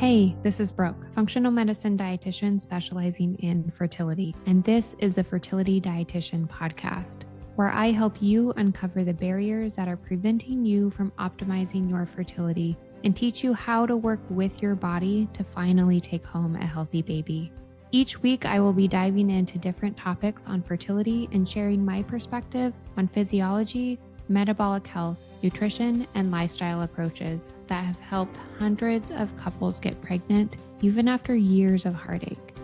Hey, this is Brooke, functional medicine dietitian specializing in fertility, and this is the Fertility Dietitian podcast, where I help you uncover the barriers that are preventing you from optimizing your fertility and teach you how to work with your body to finally take home a healthy baby. Each week, I will be diving into different topics on fertility and sharing my perspective on physiology, metabolic health, nutrition, and lifestyle approaches that have helped hundreds of couples get pregnant even after years of heartache.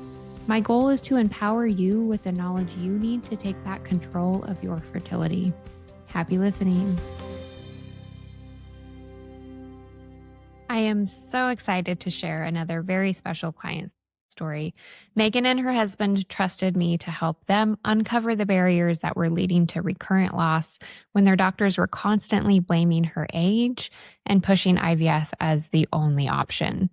My goal is to empower you with the knowledge you need to take back control of your fertility. Happy listening. I am so excited to share another very special client story. Meghann and her husband trusted me to help them uncover the barriers that were leading to recurrent loss when their doctors were constantly blaming her age and pushing IVF as the only option.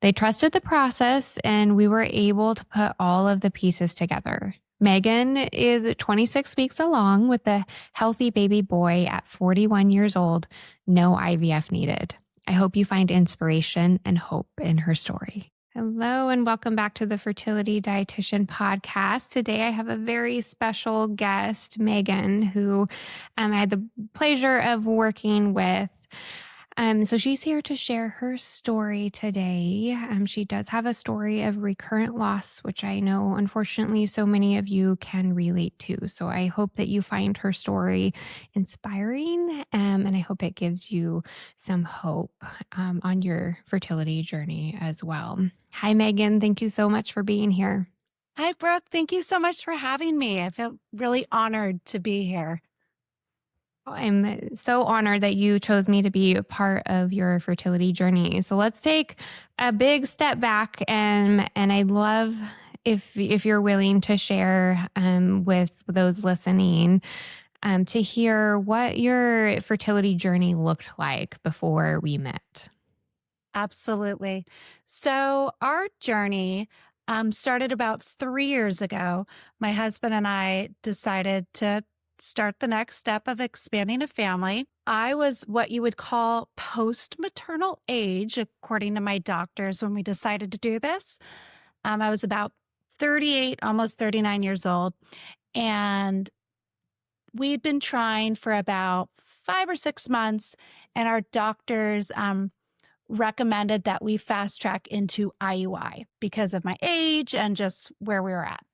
They trusted the process, and we were able to put all of the pieces together. Meghann is 26 weeks along with a healthy baby boy at 41 years old, no IVF needed. I hope you find inspiration and hope in her story. Hello, and welcome back to the Fertility Dietitian podcast. Today, I have a very special guest, Meghann, who I had the pleasure of working with. So she's here to share her story today. She does have a story of recurrent loss, which I know, unfortunately, so many of you can relate to. So I hope that you find her story inspiring, and I hope it gives you some hope on your fertility journey as well. Hi, Meghann. Thank you so much for being here. Hi, Brooke. Thank you so much for having me. I feel really honored to be here. I'm so honored that you chose me to be a part of your fertility journey. So let's take a big step back, and I'd love if you're willing to share with those listening to hear what your fertility journey looked like before we met. Absolutely. So our journey started about 3 years ago. My husband and I decided to start the next step of expanding a family. I was what you would call post-maternal age, according to my doctors, when we decided to do this. I was about 38, almost 39 years old, and we'd been trying for about 5 or 6 months, and our doctors recommended that we fast track into IUI because of my age and just where we were at.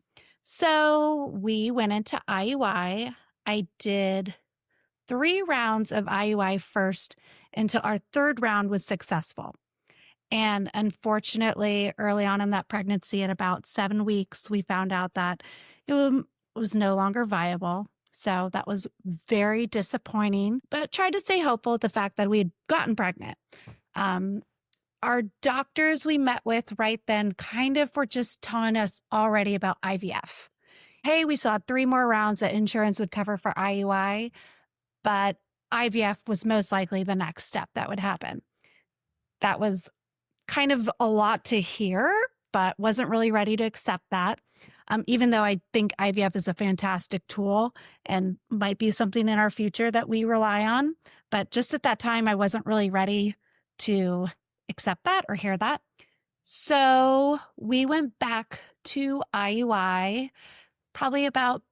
So we went into IUI. I did 3 rounds of IUI first until our 3rd round was successful. And unfortunately, early on in that pregnancy, at about 7 weeks, we found out that it was no longer viable. So that was very disappointing, but tried to stay hopeful at the fact that we had gotten pregnant. Our doctors we met with right then kind of were just telling us already about IVF. Hey, we saw 3 more rounds that insurance would cover for IUI, but IVF was most likely the next step that would happen. That was kind of a lot to hear, but wasn't really ready to accept that. Even though I think IVF is a fantastic tool and might be something in our future that we rely on. But just at that time, I wasn't really ready to accept that or hear that. So we went back to IUI probably about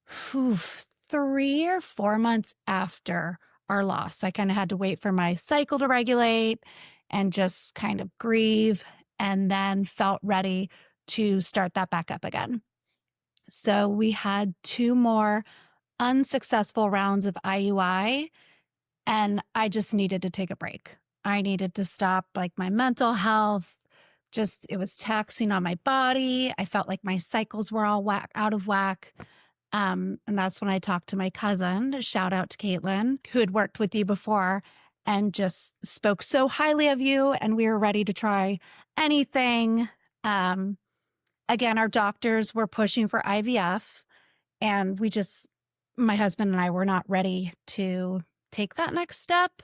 3 or 4 months after our loss. I kind of had to wait for my cycle to regulate and just kind of grieve, and then felt ready to start that back up again. So we had 2 more unsuccessful rounds of IUI, and I just needed to take a break. I needed to stop, like, my mental health. Just, it was taxing on my body. I felt like my cycles were all out of whack. And that's when I talked to my cousin, shout out to Caitlin, who had worked with you before and just spoke so highly of you. And we were ready to try anything. Again, our doctors were pushing for IVF, and my husband and I were not ready to take that next step,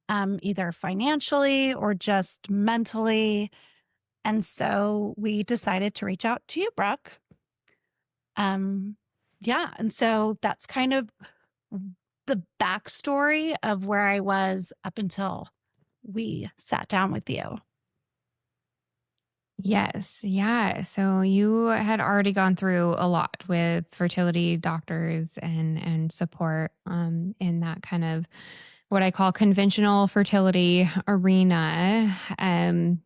either financially or just mentally. And so we decided to reach out to you, Brooke. And so that's kind of the backstory of where I was up until we sat down with you. Yes. Yeah. So you had already gone through a lot with fertility doctors and support in that kind of what I call conventional fertility arena. And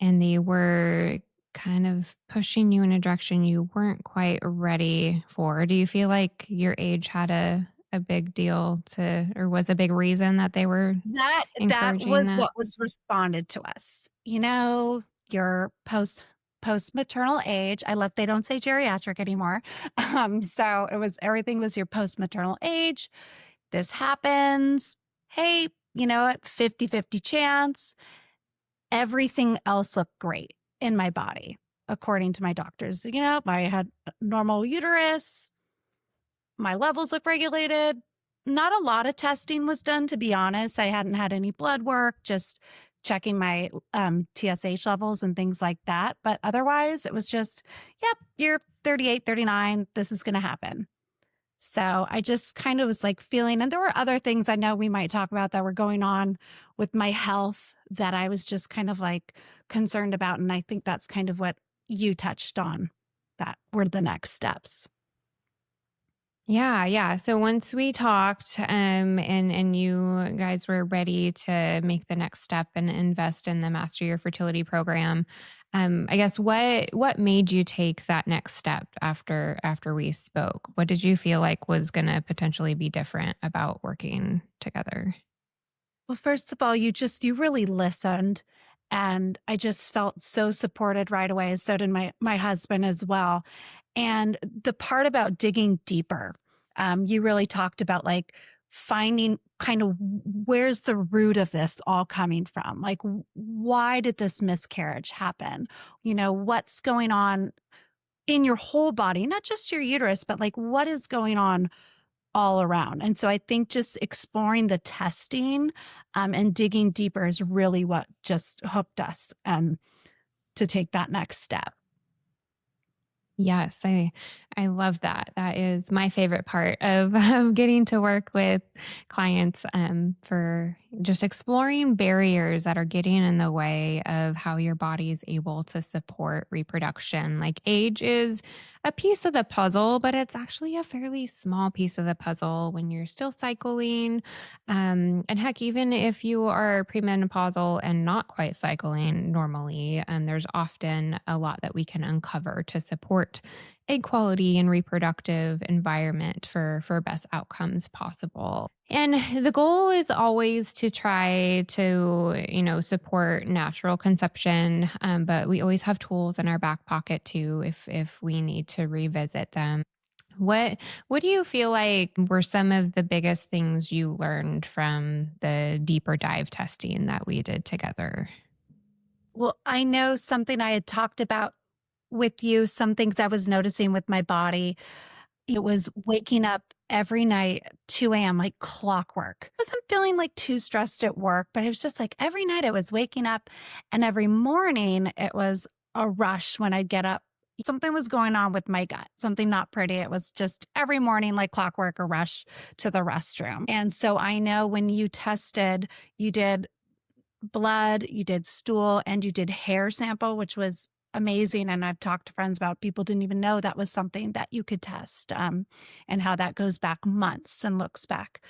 they were kind of pushing you in a direction you weren't quite ready for. Do you feel like your age had a big deal to, or was a big reason that they were That encouraging was that? what was responded to us. Your post-maternal age. I love they don't say geriatric anymore. So it was everything was your post-maternal age. This happens. Hey, you know what? 50-50 chance. Everything else looked great in my body, according to my doctors. I had a normal uterus, my levels look regulated. Not a lot of testing was done, to be honest. I hadn't had any blood work, just checking my TSH levels and things like that. But otherwise, it was just, yep, you're 38, 39. This is going to happen. So I just kind of was like feeling, and there were other things I know we might talk about that were going on with my health that I was just kind of like concerned about. And I think that's kind of what you touched on, that were the next steps. Yeah, yeah. So once we talked, and you guys were ready to make the next step and invest in the Master Your Fertility program, I guess what made you take that next step after we spoke? What did you feel like was going to potentially be different about working together? Well, first of all, you really listened, and I just felt so supported right away. So did my husband as well. And the part about digging deeper, you really talked about like finding kind of where's the root of this all coming from? Like, why did this miscarriage happen? What's going on in your whole body, not just your uterus, but like what is going on all around. And so I think just exploring the testing and digging deeper is really what just hooked us to take that next step. Yes, I love that. That is my favorite part of, of getting to work with clients for just exploring barriers that are getting in the way of how your body is able to support reproduction. Like age is a piece of the puzzle, but it's actually a fairly small piece of the puzzle when you're still cycling. And heck, even if you are premenopausal and not quite cycling normally, there's often a lot that we can uncover to support egg quality and reproductive environment for best outcomes possible. And the goal is always to try to, support natural conception, but we always have tools in our back pocket too if we need to revisit them. What do you feel like were some of the biggest things you learned from the deeper dive testing that we did together? Well, I know something I had talked about with you, some things I was noticing with my body. It was waking up every night, 2 AM, like clockwork. I wasn't feeling like too stressed at work, but it was just like every night I was waking up, and every morning it was a rush when I'd get up. Something was going on with my gut, something not pretty. It was just every morning, like clockwork, a rush to the restroom. And so I know when you tested, you did blood, you did stool, and you did hair sample, which was amazing. And I've talked to friends about people didn't even know that was something that you could test, and how that goes back months and looks back.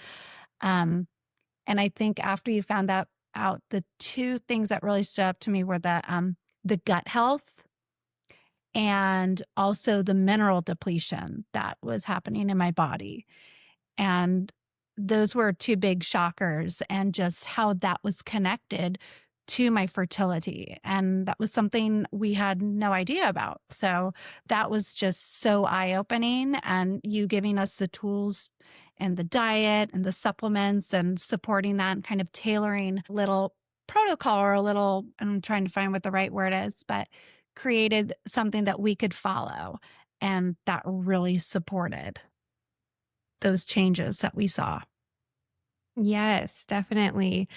Um, and I think after you found that out, the two things that really stood up to me were the gut health and also the mineral depletion that was happening in my body. And those were two big shockers, and just how that was connected to my fertility. And that was something we had no idea about. So that was just so eye opening. And you giving us the tools and the diet and the supplements and supporting that and kind of tailoring a little protocol or a little, I'm trying to find what the right word is, but created something that we could follow. And that really supported those changes that we saw. Yes, definitely.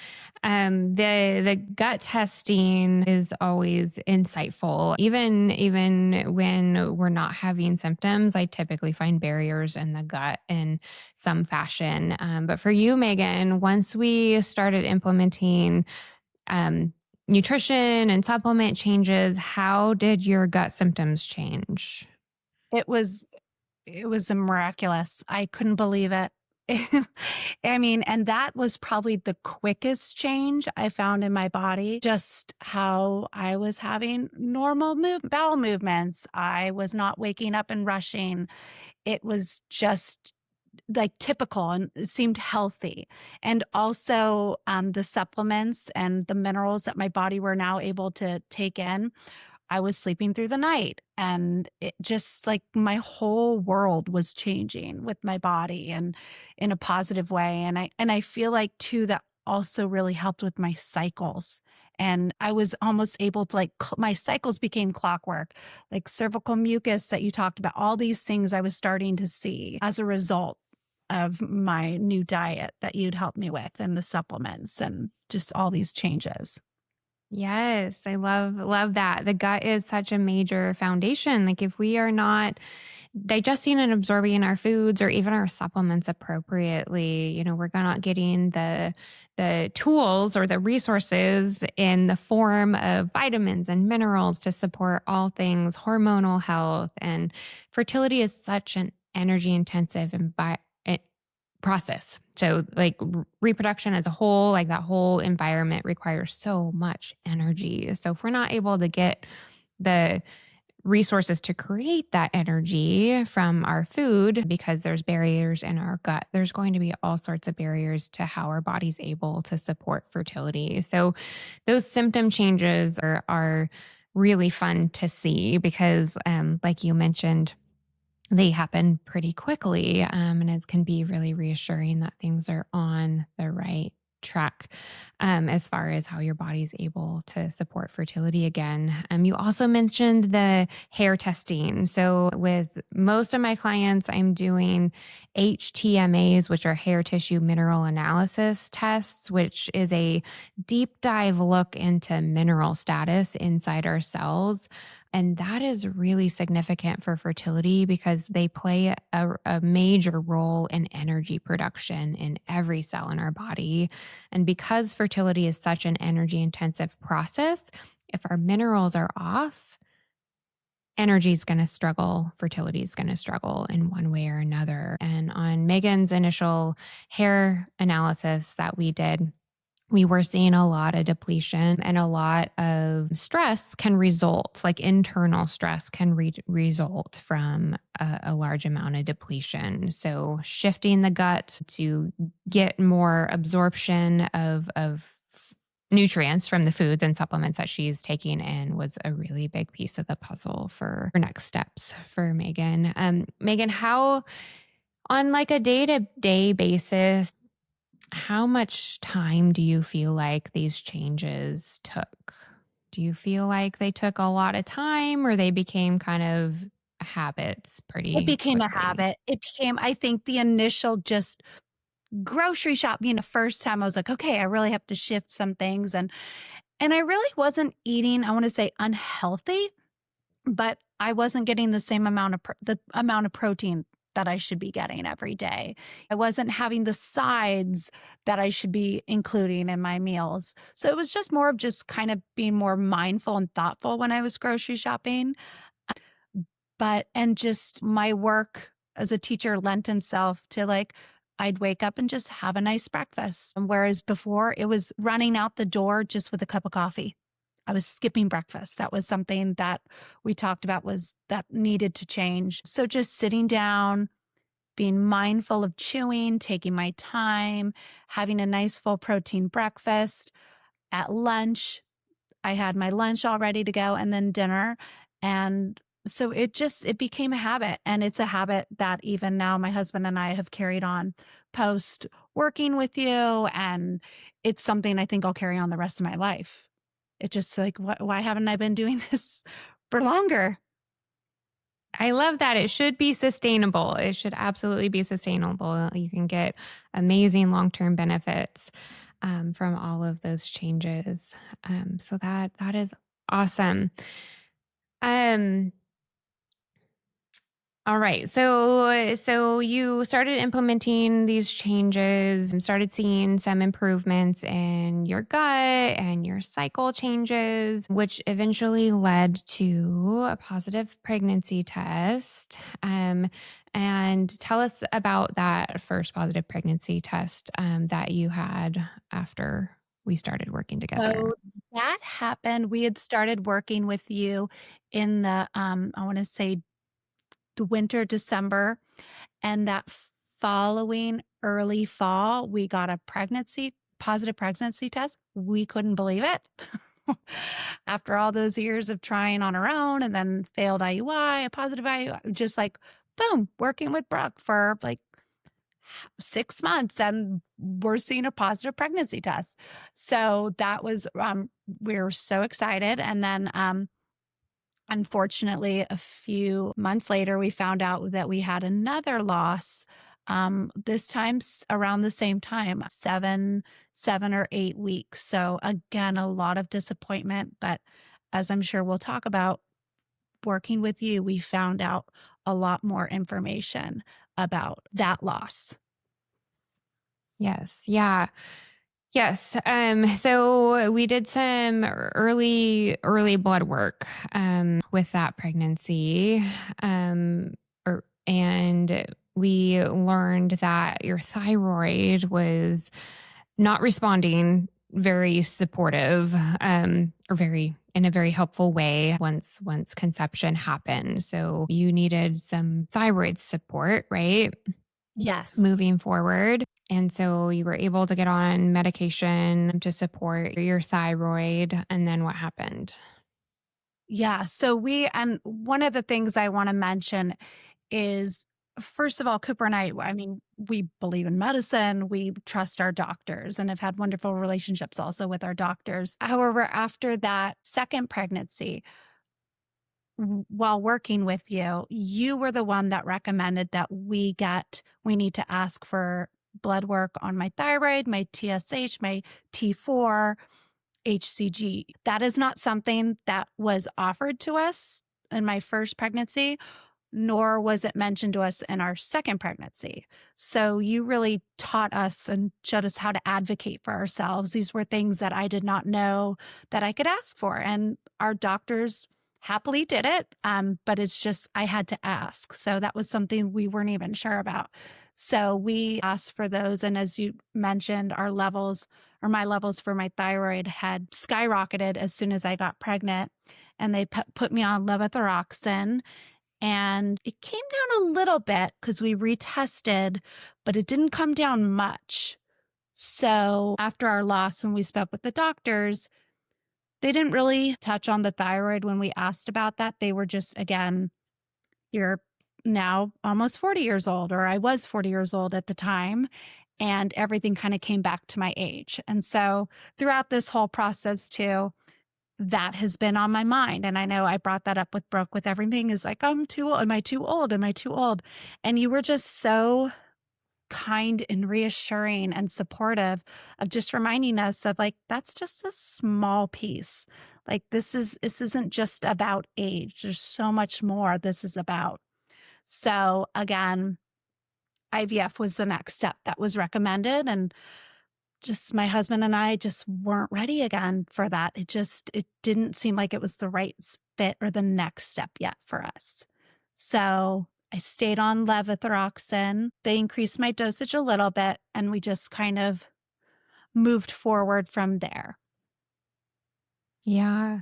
The gut testing is always insightful. Even when we're not having symptoms, I typically find barriers in the gut in some fashion. But for you, Megan, once we started implementing um, nutrition and supplement changes, how did your gut symptoms change? It was it was miraculous. I couldn't believe it. I mean, and that was probably the quickest change I found in my body, just how I was having normal bowel movements. I was not waking up and rushing. It was just like typical and it seemed healthy. And also the supplements and the minerals that my body were now able to take in, I was sleeping through the night, and it just like my whole world was changing with my body and in a positive way. And I feel like too that also really helped with my cycles. And I was almost able to my cycles became clockwork, like cervical mucus that you talked about, all these things I was starting to see as a result of my new diet that you'd helped me with and the supplements and just all these changes. Yes, I love that. The gut is such a major foundation. Like if we are not digesting and absorbing our foods or even our supplements appropriately, we're not getting the tools or the resources in the form of vitamins and minerals to support all things hormonal health. And fertility is such an energy intensive process. So, like reproduction as a whole, like that whole environment requires so much energy. So, if we're not able to get the resources to create that energy from our food because there's barriers in our gut, there's going to be all sorts of barriers to how our body's able to support fertility. So, those symptom changes are really fun to see because, like you mentioned, they happen pretty quickly. And it can be really reassuring that things are on the right track as far as how your body's able to support fertility again. You also mentioned the hair testing. So, with most of my clients, I'm doing HTMAs, which are hair tissue mineral analysis tests, which is a deep dive look into mineral status inside our cells. And that is really significant for fertility because they play a major role in energy production in every cell in our body. And because fertility is such an energy intensive process, if our minerals are off, energy is going to struggle, fertility is going to struggle in one way or another. And on Meghann's initial hair analysis that we did, we were seeing a lot of depletion and a lot of stress can result, like internal stress can result from a large amount of depletion. So shifting the gut to get more absorption of nutrients from the foods and supplements that she's taking in was a really big piece of the puzzle for her next steps for Meghann. Meghann, how on like a day-to-day basis, how much time do you feel like these changes took? Do you feel like they took a lot of time or they became kind of habits It pretty became a quickly? habit. It became, I think, the initial just grocery shop, the first time I was like, "Okay, I really have to shift some things," and I really wasn't eating, I wanna say, unhealthy, but I wasn't getting the same amount of the amount of protein that I should be getting every day. I wasn't having the sides that I should be including in my meals. So it was just more of just kind of being more mindful and thoughtful when I was grocery shopping. But and just my work as a teacher lent itself to I'd wake up and just have a nice breakfast. Whereas before it was running out the door just with a cup of coffee. I was skipping breakfast. That was something that we talked about was that needed to change. So just sitting down, being mindful of chewing, taking my time, having a nice full protein breakfast. At lunch, I had my lunch all ready to go and then dinner. And so it became a habit. And it's a habit that even now my husband and I have carried on post working with you. And it's something I think I'll carry on the rest of my life. It just like, why haven't I been doing this for longer? I love that. It should be sustainable. It should absolutely be sustainable. You can get amazing long term benefits from all of those changes. So that is awesome. Um, All right. So you started implementing these changes and started seeing some improvements in your gut and your cycle changes, which eventually led to a positive pregnancy test. And tell us about that first positive pregnancy test that you had after we started working together. So that happened. We had started working with you in the, I want to say the winter, December. And that following early fall, we got a positive pregnancy test. We couldn't believe it. After all those years of trying on our own and then failed IUI, a positive IUI, just like boom, working with Brooke for like 6 months and we're seeing a positive pregnancy test. So that was, we were so excited. And then, unfortunately, a few months later, we found out that we had another loss. This time around the same time, 7 or 8 weeks. So again, a lot of disappointment. But as I'm sure we'll talk about, working with you, we found out a lot more information about that loss. Yes. Yeah. Yes. So we did some early blood work with that pregnancy. And we learned that your thyroid was not responding very supportive, or very in a very helpful way once conception happened. So you needed some thyroid support, right? Yes. Moving forward. And so you were able to get on medication to support your thyroid. And then what happened? Yeah. And one of the things I want to mention is, first of all, Cooper and I mean, we believe in medicine. We trust our doctors and have had wonderful relationships also with our doctors. However, after that second pregnancy, while working with you, you were the one that recommended that we need to ask for blood work on my thyroid, my TSH, my T4, HCG. That is not something that was offered to us in my first pregnancy, nor was it mentioned to us in our second pregnancy. So you really taught us and showed us how to advocate for ourselves. These were things that I did not know that I could ask for. And our doctors happily did it. But it's just, I had to ask. So that was something we weren't even sure about. So we asked for those. And as you mentioned, our levels or my levels for my thyroid had skyrocketed as soon as I got pregnant. And they put me on levothyroxine, and it came down a little bit because we retested, but it didn't come down much. So after our loss, when we spoke with the doctors, they didn't really touch on the thyroid when we asked about that. They were just, again, you're now almost 40 years old, or I was 40 years old at the time. And everything kind of came back to my age. And so throughout this whole process, too, that has been on my mind. And I know I brought that up with Brooke with everything is like, I'm too old. Am I too old? Am I too old? And you were just so kind and reassuring and supportive of just reminding us of like, that's just a small piece. Like this isn't just about age. There's so much more this is about. So again, IVF was the next step that was recommended. And just my husband and I just weren't ready again for that. It didn't seem like it was the right fit or the next step yet for us. So I stayed on levothyroxine. They increased my dosage a little bit and we just kind of moved forward from there. Yeah.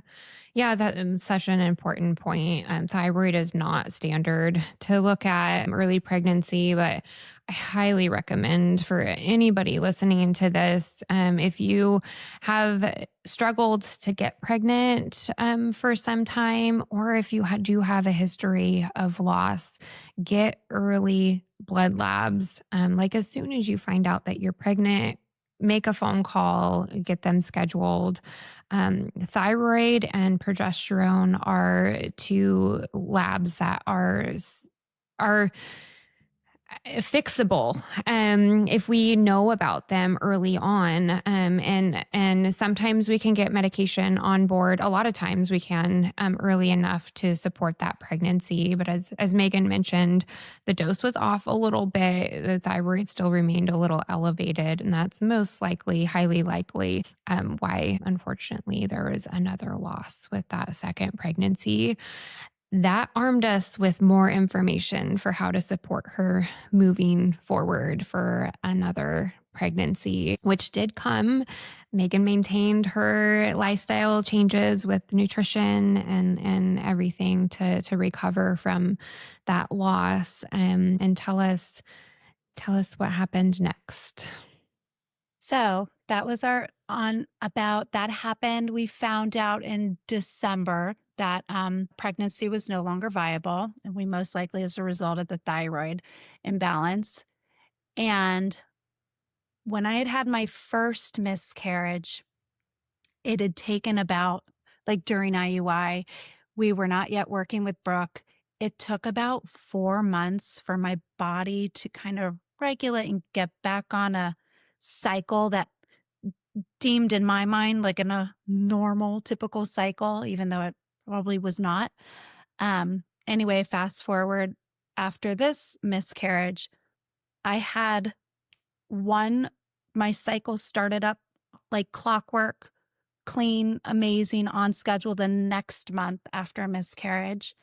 Yeah, that is such an important point. Thyroid is not standard to look at early pregnancy, but I highly recommend for anybody listening to this, if you have struggled to get pregnant for some time, or if you do have a history of loss, get early blood labs. Like as soon as you find out that you're pregnant, make a phone call, get them scheduled. Thyroid and progesterone are two labs that are fixable if we know about them early on. And sometimes we can get medication on board. A lot of times we can early enough to support that pregnancy. But as Meghann mentioned, the dose was off a little bit. The thyroid still remained a little elevated, and that's most likely, highly likely, why unfortunately there was another loss with that second pregnancy. That armed us with more information for how to support her moving forward for another pregnancy, which did come. Meghann maintained her lifestyle changes with nutrition and everything to recover from that loss. And tell us what happened next. So that was our on about that happened. We found out in December that pregnancy was no longer viable, and we most likely as a result of the thyroid imbalance. And when I had had my first miscarriage, it had taken about, like during IUI, we were not yet working with Brooke. It took about 4 months for my body to kind of regulate and get back on a cycle that deemed in my mind like in a normal, typical cycle, even though it probably was not. Anyway, fast forward after this miscarriage, I had one, my cycle started up like clockwork, clean, amazing, on schedule the next month after a miscarriage.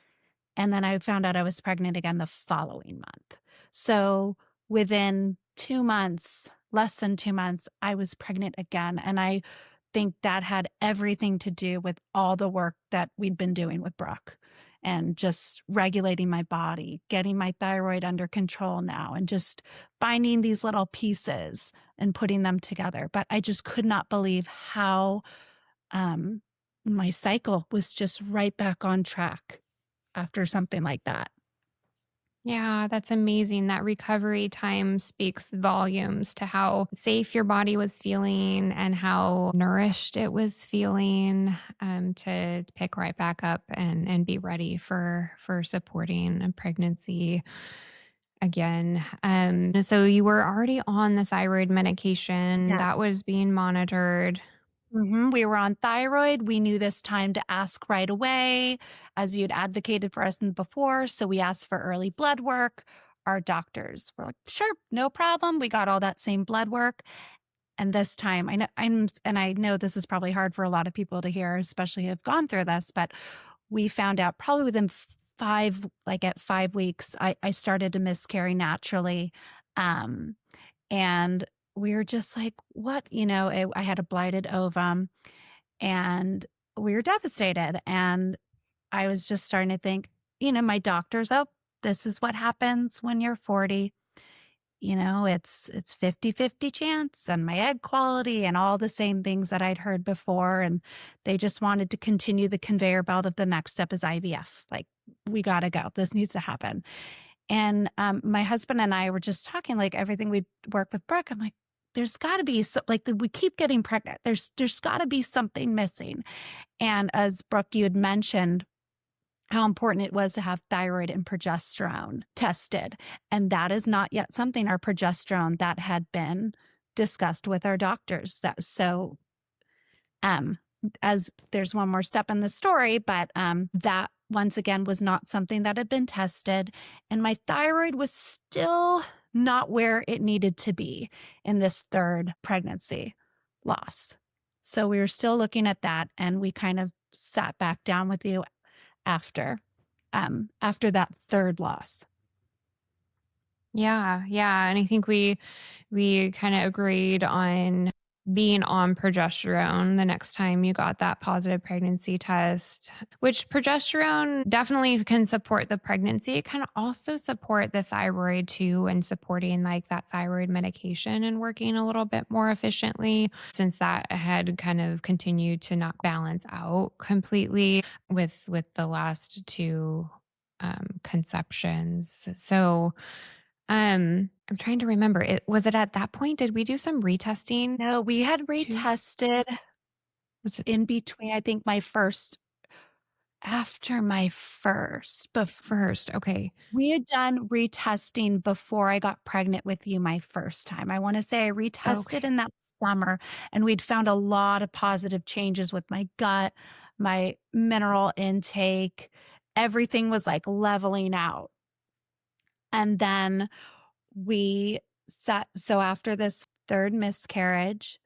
And then I found out I was pregnant again the following month. So within 2 months, less than 2 months, I was pregnant again. And I think that had everything to do with all the work that we'd been doing with Brooke and just regulating my body, getting my thyroid under control now, and just finding these little pieces and putting them together. But I just could not believe how my cycle was just right back on track after something like that. Yeah, that's amazing. That recovery time speaks volumes to how safe your body was feeling and how nourished it was feeling, to pick right back up and be ready for supporting a pregnancy again. So you were already on the thyroid medication that Yes. was being monitored. We were on thyroid. We knew this time to ask right away, as you'd advocated for us before. So we asked for early blood work. Our doctors were like, sure, no problem. We got all that same blood work. And this time, I know this is probably hard for a lot of people to hear, especially who have gone through this, but we found out probably within at 5 weeks, I started to miscarry naturally. Um, and we were just like, what? I had a blighted ovum and we were devastated. And I was just starting to think, my doctors, oh, this is what happens when you're 40. It's 50-50 chance and my egg quality and all the same things that I'd heard before. And they just wanted to continue the conveyor belt of the next step is IVF. Like, we got to go. This needs to happen. And my husband and I were just talking, like everything we work with Brooke. I'm like, there's got to be we keep getting pregnant. There's got to be something missing. And as Brooke, you had mentioned how important it was to have thyroid and progesterone tested. And that is not yet something, our progesterone, that had been discussed with our doctors. As there's one more step in the story, but that once again was not something that had been tested. And my thyroid was still not where it needed to be in this third pregnancy loss. So we were still looking at that, and we kind of sat back down with you after that third loss. Yeah, yeah, and I think we kind of agreed on being on progesterone the next time you got that positive pregnancy test, which progesterone definitely can support the pregnancy. It can also support the thyroid too, and supporting like that thyroid medication and working a little bit more efficiently, since that had kind of continued to not balance out completely with the last two conceptions. So I'm trying to remember. Was it at that point? Did we do some retesting No, we had too? retested Was it? in between, I think, my first after my first. First, okay. We had done retesting before I got pregnant with you my first time. I wanna say I retested Okay. in that summer, and we'd found a lot of positive changes with my gut, my mineral intake, everything was, like, leveling out. And then we set so after this 3rd miscarriage,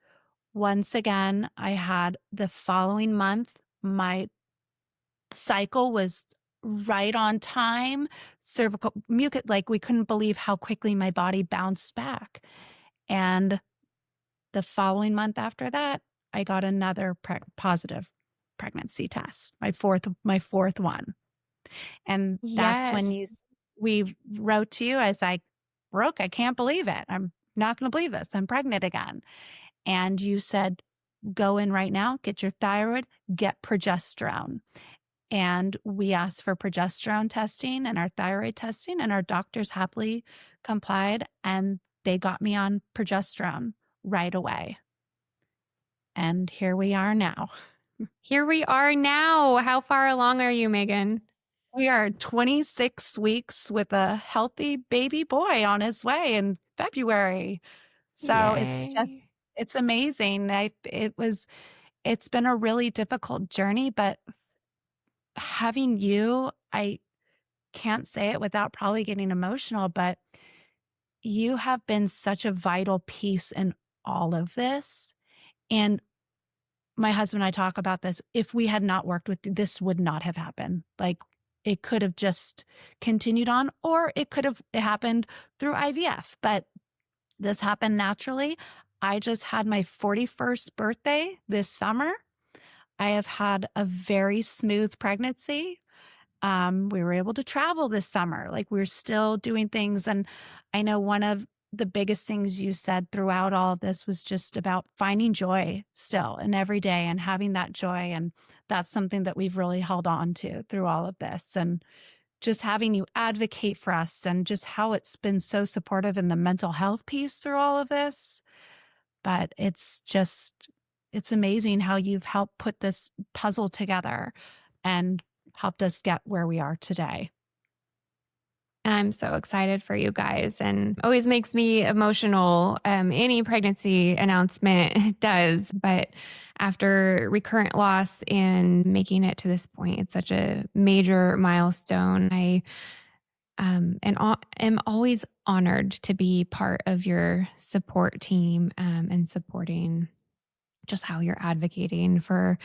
once again, I had the following month, my cycle was right on time, cervical mucus like, we couldn't believe how quickly my body bounced back, and the following month after that, I got another positive pregnancy test, my fourth one, and that's when Yes. we wrote to you. I was like, "Brooke, I can't believe it. I'm not gonna believe this. I'm pregnant again." And you said, "Go in right now, get your thyroid, get progesterone." And we asked for progesterone testing and our thyroid testing, and our doctors happily complied, and they got me on progesterone right away. And here we are now. Here we are now. How far along are you, Megan? We are 26 weeks with a healthy baby boy on his way in February. So Yay. it's amazing. It's been a really difficult journey, but having you, I can't say it without probably getting emotional, but you have been such a vital piece in all of this. And my husband and I talk about this. If we had not worked with you, this would not have happened. Like it could have just continued on, or it could have happened through IVF, but this happened naturally. I just had my 41st birthday this summer. I have had a very smooth pregnancy. We were able to travel this summer. Like we're still doing things. And I know one of the biggest things you said throughout all of this was just about finding joy still and every day and having that joy. And that's something that we've really held on to through all of this. And just having you advocate for us and just how it's been so supportive in the mental health piece through all of this. But it's amazing how you've helped put this puzzle together and helped us get where we are today. I'm so excited for you guys and always makes me emotional. Any pregnancy announcement does, but after recurrent loss and making it to this point, it's such a major milestone. Am always honored to be part of your support team and supporting just how you're advocating for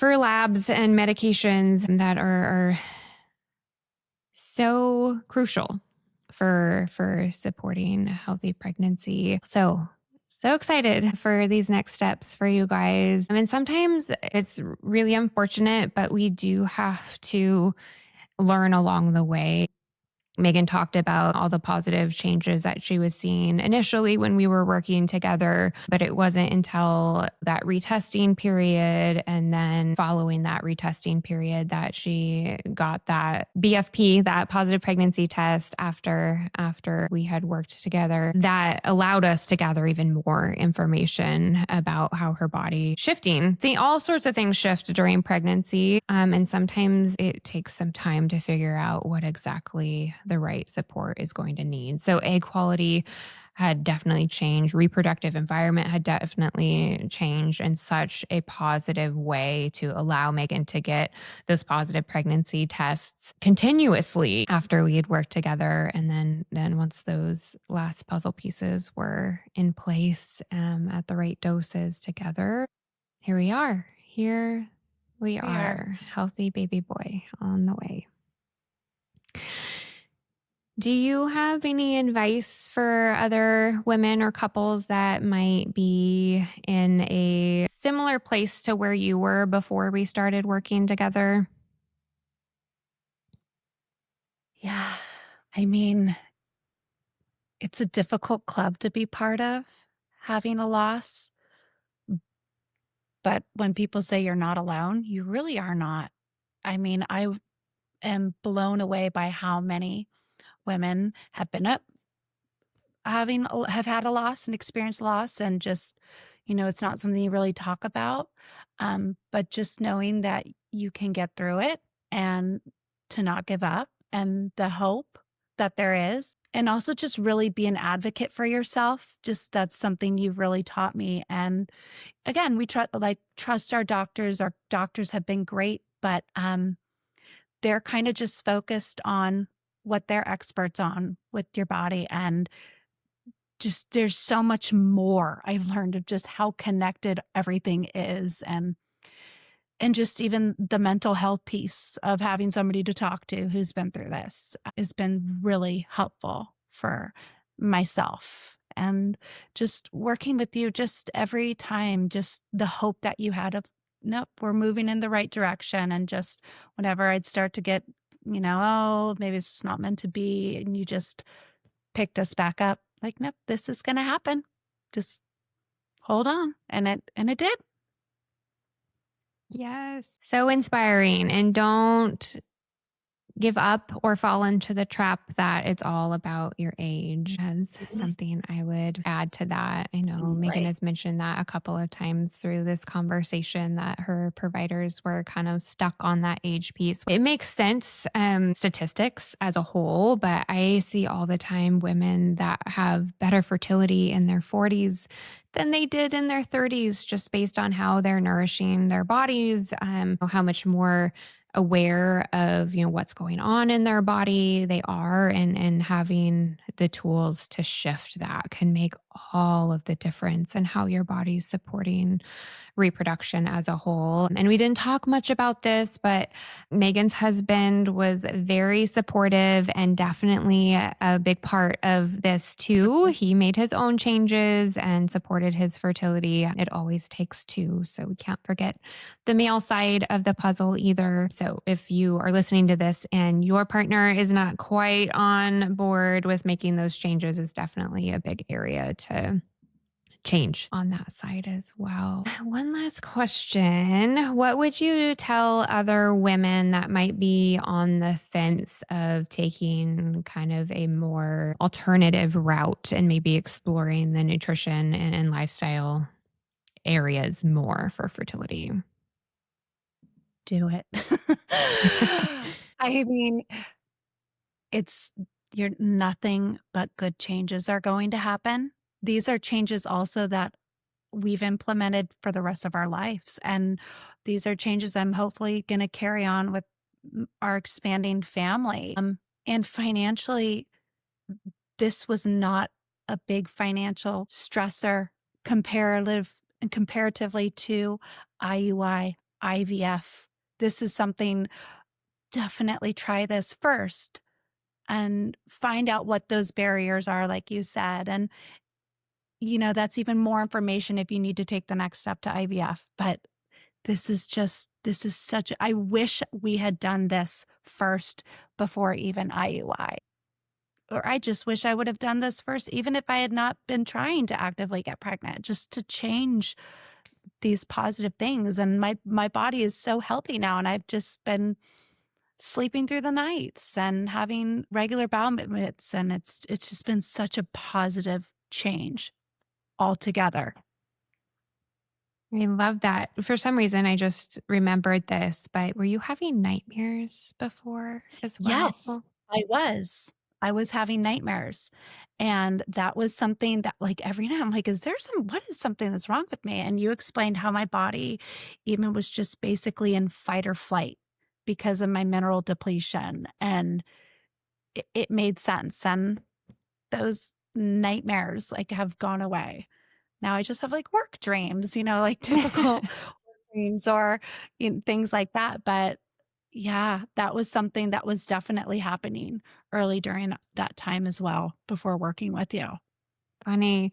labs and medications that are so crucial for supporting a healthy pregnancy. So excited for these next steps for you guys. I mean, sometimes it's really unfortunate, but we do have to learn along the way. Megan talked about all the positive changes that she was seeing initially when we were working together, but it wasn't until that retesting period and then following that retesting period that she got that BFP, that positive pregnancy test after we had worked together that allowed us to gather even more information about how her body shifting. All sorts of things shift during pregnancy. And sometimes it takes some time to figure out what exactly the right support is going to need. So egg quality had definitely changed. Reproductive environment had definitely changed in such a positive way to allow Meghann to get those positive pregnancy tests continuously after we had worked together. And then once those last puzzle pieces were in place at the right doses together, here we are. Here we We are are. Healthy baby boy on the way. Do you have any advice for other women or couples that might be in a similar place to where you were before we started working together? Yeah. I mean, it's a difficult club to be part of, having a loss, but when people say you're not alone, you really are not. I mean, I am blown away by how many women have been up have had a loss and experienced loss and just, It's not something you really talk about, but just knowing that you can get through it and to not give up and the hope that there is. And also just really be an advocate for yourself. Just that's something you've really taught me. And again, we trust our doctors. Our doctors have been great, but they're kind of just focused on what they're experts on with your body. And just there's so much more I've learned of just how connected everything is, and just even the mental health piece of having somebody to talk to who's been through this has been really helpful for myself. And just working with you just every time, just the hope that you had of, nope, we're moving in the right direction. And just whenever I'd start to get, oh, maybe it's just not meant to be. And you just picked us back up like, nope, this is going to happen. Just hold on. And it did. Yes. So inspiring. And don't give up or fall into the trap that it's all about your age as something I would add to that. I know Meghann Right. has mentioned that a couple of times through this conversation that her providers were kind of stuck on that age piece. It makes sense, statistics as a whole, but I see all the time women that have better fertility in their 40s than they did in their 30s, just based on how they're nourishing their bodies, how much more aware of what's going on in their body they are, and having the tools to shift that can make all of the difference in how your body's supporting reproduction as a whole. And we didn't talk much about this, but Megan's husband was very supportive and definitely a big part of this too. He made his own changes and supported his fertility. It always takes two, so we can't forget the male side of the puzzle either. So if you are listening to this and your partner is not quite on board with making those changes, is definitely a big area to change on that side as well. One last question. What would you tell other women that might be on the fence of taking kind of a more alternative route and maybe exploring the nutrition and lifestyle areas more for fertility? Do it. I mean, it's you're nothing but good changes are going to happen. These are changes also that we've implemented for the rest of our lives. And these are changes I'm hopefully going to carry on with our expanding family. And financially, this was not a big financial stressor comparatively to IUI, IVF. This is something, definitely try this first and find out what those barriers are, like you said. And, that's even more information if you need to take the next step to IVF. But this is such, I wish we had done this first before even IUI. Or I just wish I would have done this first, even if I had not been trying to actively get pregnant, just to change these positive things. And my body is so healthy now. And I've just been sleeping through the nights and having regular bowel movements. And it's just been such a positive change altogether. I love that. For some reason, I just remembered this, but were you having nightmares before as Yes, well? I was. I was having nightmares. And that was something that, like, every night I'm like, what is something that's wrong with me? And you explained how my body even was just basically in fight or flight because of my mineral depletion. And it made sense. And those nightmares like have gone away. Now I just have like work dreams, like typical work dreams or things like that. But yeah, that was something that was definitely happening early during that time as well before working with you. Funny.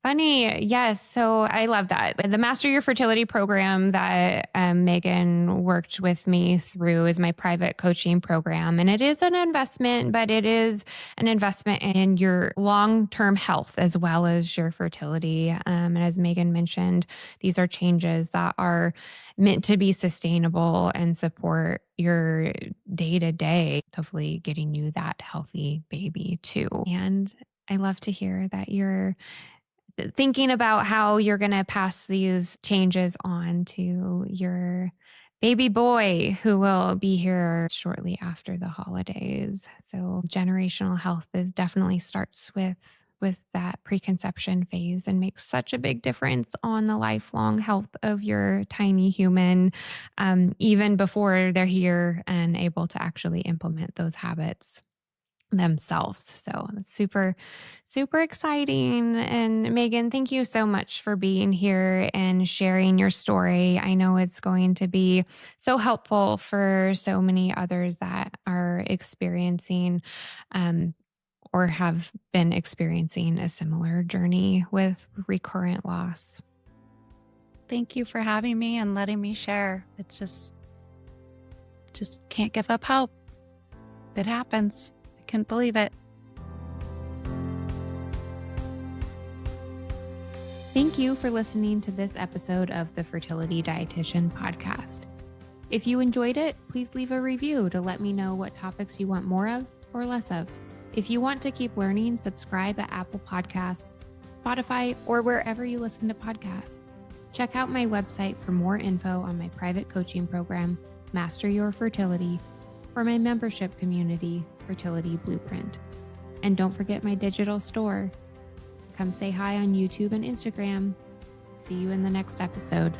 Funny. Yes. So I love that. The Master Your Fertility program that Meghann worked with me through is my private coaching program. And it is an investment, but it is an investment in your long term health as well as your fertility. And as Meghann mentioned, these are changes that are meant to be sustainable and support your day to day, hopefully getting you that healthy baby too. And I love to hear that you're thinking about how you're going to pass these changes on to your baby boy who will be here shortly after the holidays. So generational health is definitely starts with that preconception phase and makes such a big difference on the lifelong health of your tiny human, even before they're here and able to actually implement those habits themselves. So it's super, super exciting. And Meghann, thank you so much for being here and sharing your story. I know it's going to be so helpful for so many others that are experiencing or have been experiencing a similar journey with recurrent loss. Thank you for having me and letting me share. It's just can't give up hope. It happens. I couldn't believe it. Thank you for listening to this episode of the Fertility Dietitian podcast. If you enjoyed it, please leave a review to let me know what topics you want more of or less of. If you want to keep learning, subscribe at Apple Podcasts, Spotify, or wherever you listen to podcasts. Check out my website for more info on my private coaching program, Master Your Fertility, or my membership community, Fertility Blueprint. And don't forget my digital store. Come say hi on YouTube and Instagram. See you in the next episode.